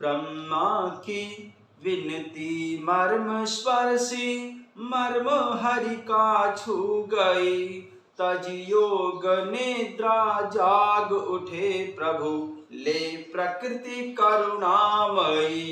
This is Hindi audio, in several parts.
ब्रह्मा की विनती मर्म स्पर्शी, मर्म हरि का छू गई। तज योग निद्रा जाग उठे प्रभु, ले प्रकृति करुणामयी।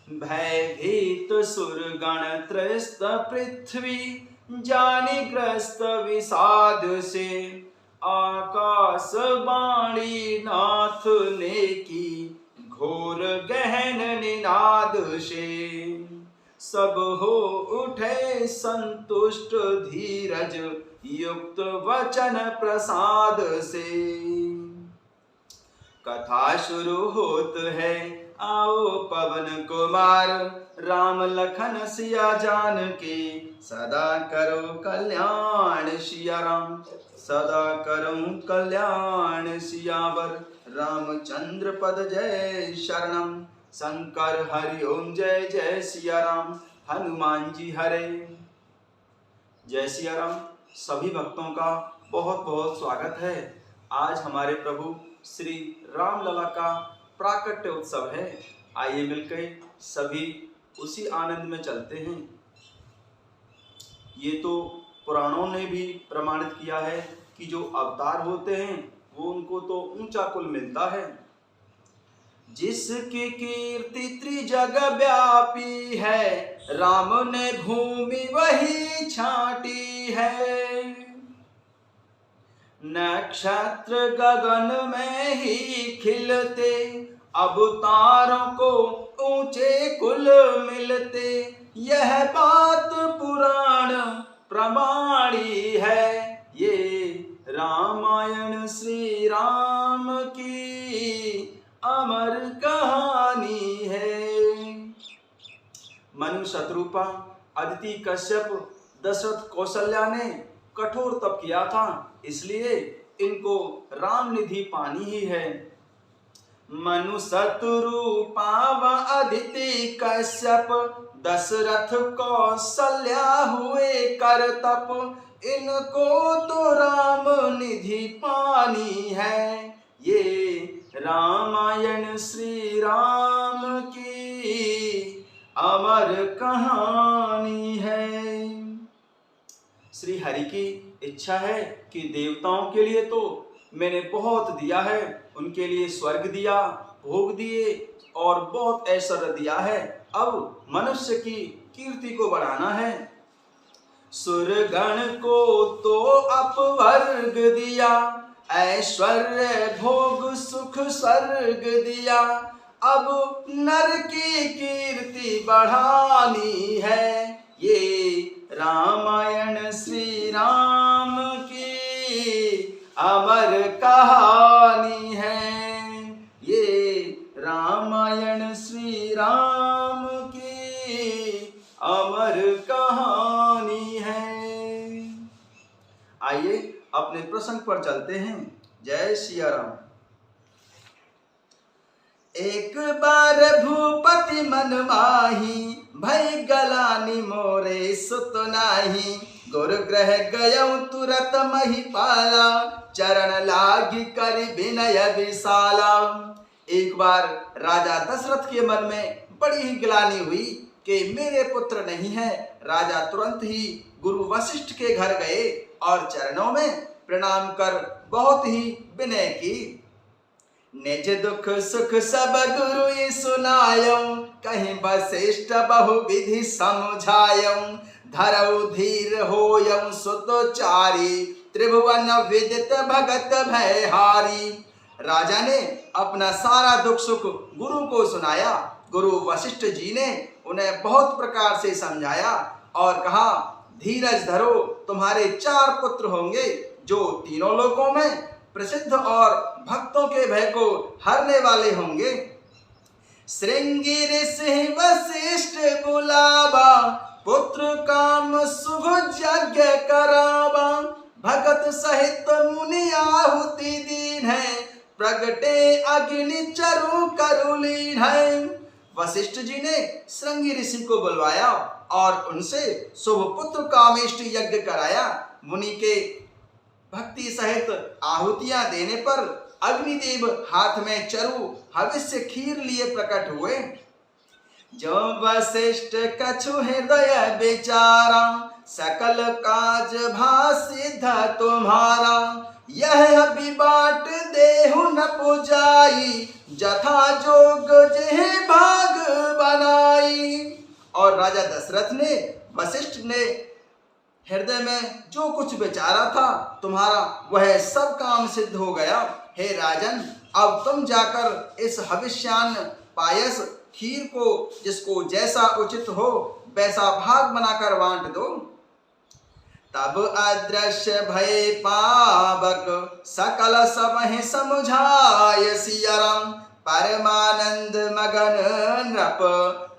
भयभीत सुरगण त्रस्त पृथ्वी, जानि ग्रस्त विषाद से। आकाश बाणी नाथ ने की, घोर गहन निनाद से। सब हो उठे संतुष्ट धीरज, युक्त वचन प्रसाद से। कथा शुरू होत है, आओ पवन कुमार। राम लखन सिया जानकी, सदा करो कल्याण सिया राम। सदा करो कल्याण सियावर, रामचंद्र पद जय शरणम। शंकर हरि ओम जय जय सिया राम, हनुमान जी हरे। जय सिया राम। सभी भक्तों का बहुत बहुत स्वागत है। आज हमारे प्रभु श्री राम लला का प्राकट्य उत्सव है। आइए मिलकर सभी उसी आनंद में चलते हैं। ये तो पुराणों ने भी प्रमाणित किया है कि जो अवतार होते हैं वो उनको तो ऊंचा कुल मिलता है। जिसकी कीर्ति त्रिजग व्यापी है, राम ने भूमि वही छाटी है। नक्षत्र गगन में ही खिलते, अवतारों को ऊंचे कुल मिलते। यह बात पुराण प्रमाणी है, ये रामायण श्री राम की अमर कहानी है। मनु शत्रुपा, अदिति कश्यप, दशरथ कौशल्या ने कठोर तप किया था, इसलिए इनको राम निधि पानी ही है। मनु शत्रुपा व अदिति कश्यप, दशरथ कौशल्या हुए कर तप। इनको तो राम निधि पानी है, ये रामायण श्री राम की अमर कहानी है। श्री हरि की इच्छा है कि देवताओं के लिए तो मैंने बहुत दिया है, उनके लिए स्वर्ग दिया, भोग दिए और बहुत ऐश्वर्य दिया है। अब मनुष्य की कीर्ति को बढ़ाना है। सुरगण को तो अपवर्ग दिया, ऐश्वर्य भोग सुख स्वर्ग दिया। अब नर की कीर्ति बढ़ानी है, ये रामायण श्री राम की अमर कहानी है। ये रामायण श्री राम की अमर कहानी है। आइए अपने प्रसंग पर चलते हैं। जय सिया राम। एक बार भूपति मन माही, भई गलानी मोरे सुत नाही। गुरुग्रह गयौ तुरत महिपाला, चरण लागी करि विनय विशाला। एक बार राजा दशरथ के मन में बड़ी ही ग्लानि हुई कि मेरे पुत्र नहीं है। राजा तुरंत ही गुरु वशिष्ठ के घर गए और चरणों में प्रणाम कर बहुत ही विनय की। निज दुख सुख सब गुरु सुनायौ, कहीं वशिष्ठ बहु विधि समझायौ। धरौ धीर होयौ सुतचारी, त्रिभुवन विदित भगत भयहारी। राजा ने अपना सारा दुख सुख गुरु को सुनाया। गुरु वशिष्ठ जी ने उन्हें बहुत प्रकार से समझाया और कहा, धीरज धरो, तुम्हारे 4 पुत्र होंगे जो तीनों लोकों में प्रसिद्ध और भक्तों के भय को हरने वाले होंगे। श्रृंगी ऋषि वशिष्ठ बुलावा, पुत्र काम शुभ यज्ञ करावा। भगत सहित मुनि आहुति दीन है, प्रगटे अग्नि चरु करुलीन है। वशिष्ठ जी ने श्रृंगी ऋषि को बुलवाया और उनसे शुभ पुत्र कामेष्टि यज्ञ कराया। मुनि के भक्ति सहित आहुतियां देने पर अग्निदेव हाथ में चरु हविष्य खीर लिए प्रकट हुए। जो वशिष्ठ कछु हृदय विचारा, सकल काज भासिद्ध तुम्हारा। यह विबाट देहु न पुजाई, जथा जोग जेह भाग बनाई। और राजा दशरथ ने वशिष्ठ ने हृदय में जो कुछ विचारा था तुम्हारा वह सब काम सिद्ध हो गया। हे राजन, अब तुम जाकर इस हविष्यान्न पायस खीर को जिसको जैसा उचित हो वैसा भाग बनाकर बांट दो। तब अदृश्य भय पावक, सकल समहि समुझाय सिया राम। परमानंद मगन नृप,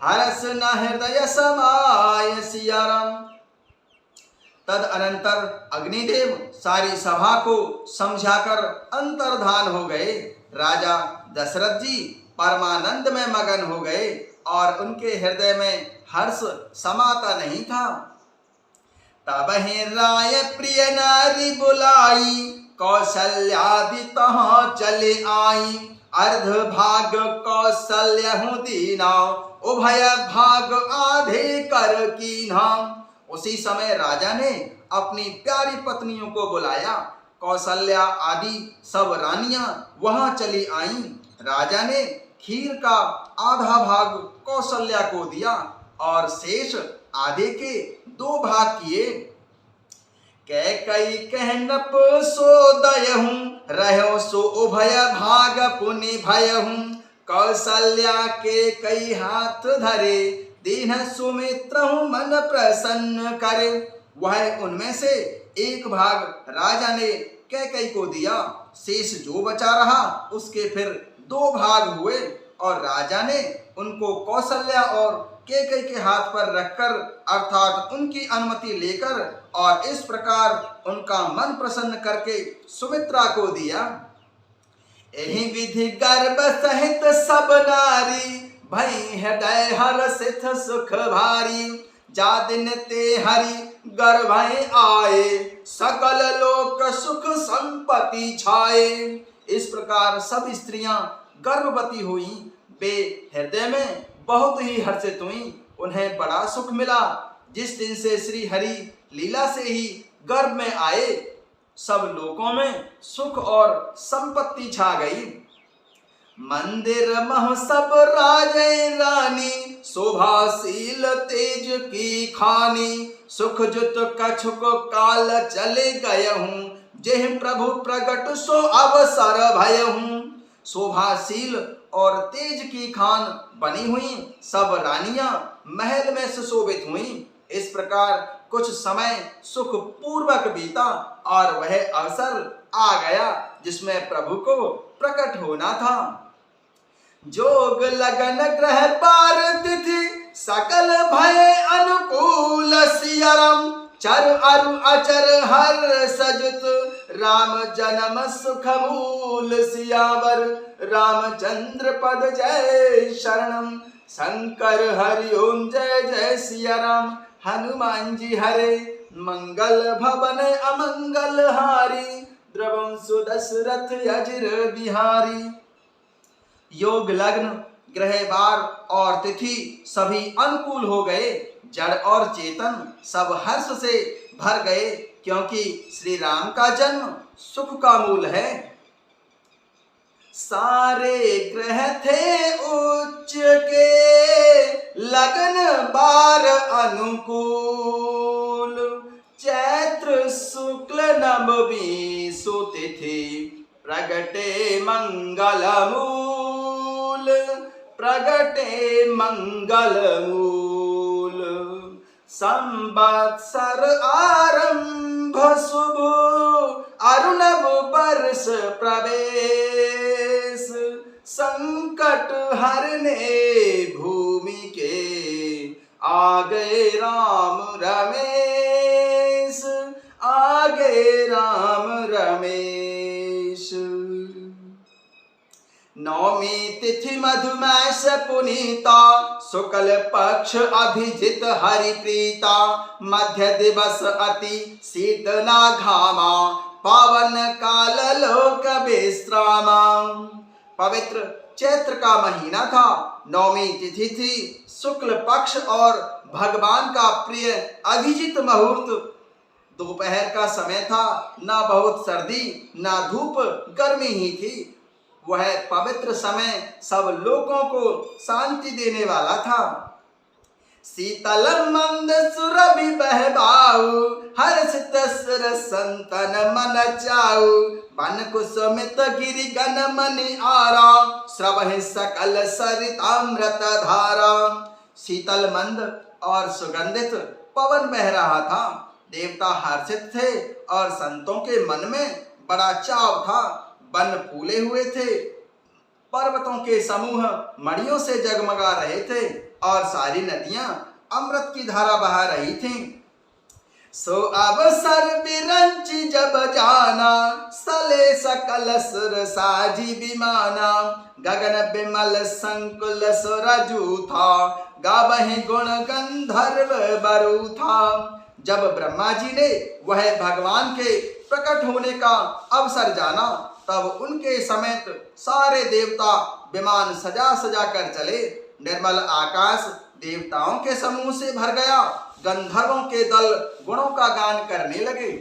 हरस न हृदय समाय सिया राम। तद अनंतर अग्निदेव सारी सभा को समझाकर अंतर्धान हो गए। राजा दशरथ जी परमानंद में मगन हो गए और उनके हृदय में हर्ष समाता नहीं था। तब ही राय प्रिय नारी बुलाई, कौशल्यादि तहाँ चले आई। अर्ध भाग कौशल्य हूँ दीना, उभय भाग आधे कर कीन्हा। उसी समय राजा ने अपनी प्यारी पत्नियों को बुलाया। कौशल्या आदि सब रानियां वहां चली आईं। राजा ने खीर का आधा भाग कौशल्या को दिया और शेष आधे के 2 भाग किए। कैकई कहनप सो दयहूं, रहो सो उभय भाग पुनि भयहूं। कौशल्या के कई हाथ धरे, दीन सुमित्र मन प्रसन्न करे। वह उनमें से 1 भाग राजा ने कैकई को दिया। शेष जो बचा रहा उसके फिर 2 भाग हुए और राजा ने उनको कौशल्या और कैकई के हाथ पर रखकर अर्थात उनकी अनुमति लेकर और इस प्रकार उनका मन प्रसन्न करके सुमित्रा को दिया। यही विधि गर्भ सहित सब नारी, भई हृदय हर्षित सुख भारी। जा दिन ते हरि गर्भ आए, सकल लोक सुख संपत्ति छाए। इस प्रकार सब स्त्रियां गर्भवती हुई। वे हृदय में बहुत ही हर्षित हुई। उन्हें बड़ा सुख मिला। जिस दिन से श्री हरि लीला से ही गर्भ में आए, सब लोकों में सुख और संपत्ति छा गई। मंदिर मह सब राजे रानी, शोभाशील तेज की खानी। सुख जुत कछुक काल चले गयहूं, जेह प्रभु प्रगट सो अवसर भयहूं। शोभाशील और तेज की खान बनी हुई सब रानियां महल में सुशोभित हुई। इस प्रकार कुछ समय सुख पूर्वक बीता और वह अवसर आ गया जिसमें प्रभु को प्रकट होना था। जोग लगन ग्रह पार तिथि, सकल भय अनुकूल सिया राम। चर अरु अचर हर सजुत, राम जन्म सुख मूल सियावर। रामचंद्र पद जय शरणम, शंकर हरि ओम जय जय सिया राम। हनुमान जी हरे, मंगल भवन अमंगल हारी। द्रवं सुदशरथ अजिर बिहारी। योग लग्न ग्रह वार और तिथि सभी अनुकूल हो गए। जड़ और चेतन सब हर्ष से भर गए, क्योंकि श्री राम का जन्म सुख का मूल है। सारे ग्रह थे उच्च के, लगन बार अनुकूल। चैत्र शुक्ल नवमी सो तिथि, प्रगटे मंगल मूल। प्रगटे मंगल मूल। संवत्सर आरंभ शुभ, अरुणव वर्ष प्रवेश। संकट हरने भूमि के, आ गए राम रमेश। आ गए राम रमेश। नवमी तिथि मधुमेश पुनीता, शुक्ल पक्ष अभिजित हरि प्रीता। मध्य दिवस अति शीत ना घामा, पावन काल लोक विश्राम। पवित्र चैत्र का महीना था, नौमी तिथि थी, शुक्ल पक्ष और भगवान का प्रिय अभिजीत मुहूर्त। दोपहर का समय था, ना बहुत सर्दी ना धूप, गर्मी ही थी। वह पवित्र समय सब लोगों को शांति देने वाला था। शीतल मंद सुरभि बहबाऊ, हर्षित सुर संतन मन चाऊ। वन कुसुमित गिरि गण मनि आरा, स्रवहि सकल सरितामृत धारा। शीतल मंद और सुगंधित पवन बह रहा था। देवता हर्षित थे और संतों के मन में बड़ा चाव था। वन फूले हुए थे, पर्वतों के समूह मणियों से जगमगा रहे थे और सारी नदियां अमृत की धारा बहा रही थीं। सो अवसर बिरंचि जब जाना, सले सकल सुर साजी विमाना। गगन बिमल संकुल सुरजू था, गावहि गुण गंधर्व बरु था। जब ब्रह्मा जी ने वह भगवान के प्रकट होने का अवसर जाना, तब उनके समेत सारे देवता विमान सजा सजा कर चले। निर्मल आकाश देवताओं के समूह से भर गया। गंधर्वों के दल गुणों का गान करने लगे।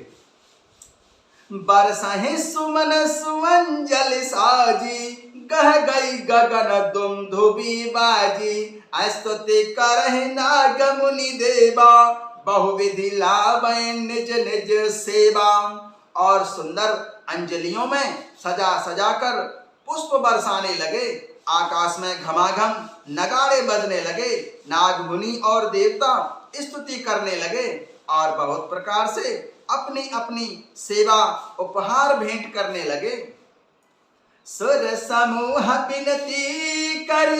बरसहि सुमन सुअंजलि साजी, गह गई गगन दुमधुबी बाजी। स्तुति करहि नाग मुनि देवा, बहुविधि लावै निज निज सेवा। और सुंदर अंजलियों में सजा सजा कर पुष्प बरसाने लगे। आकाश में घमाघम नगाड़े बजने लगे। नाग मुनि और देवता स्तुति करने लगे और बहुत प्रकार से अपनी अपनी सेवा उपहार भेंट करने लगे। सुर समूह बिनती कर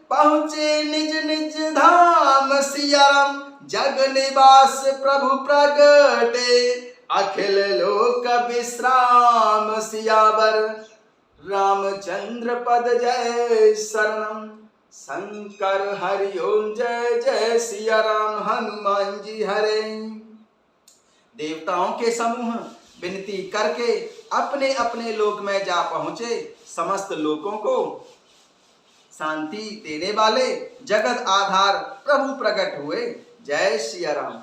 पहुँचे निज निज धाम सियाराम। जग निवास प्रभु प्रगटे, अखिल लोक विश्राम सियावर। रामचंद्र पद जय शरणम, शंकर हरि ओम जय जय सिया राम। हनुमान जी हरे। देवताओं के समूह विनती करके अपने अपने लोक में जा पहुंचे। समस्त लोगों को शांति देने वाले जगत आधार प्रभु प्रकट हुए। जय सिया राम।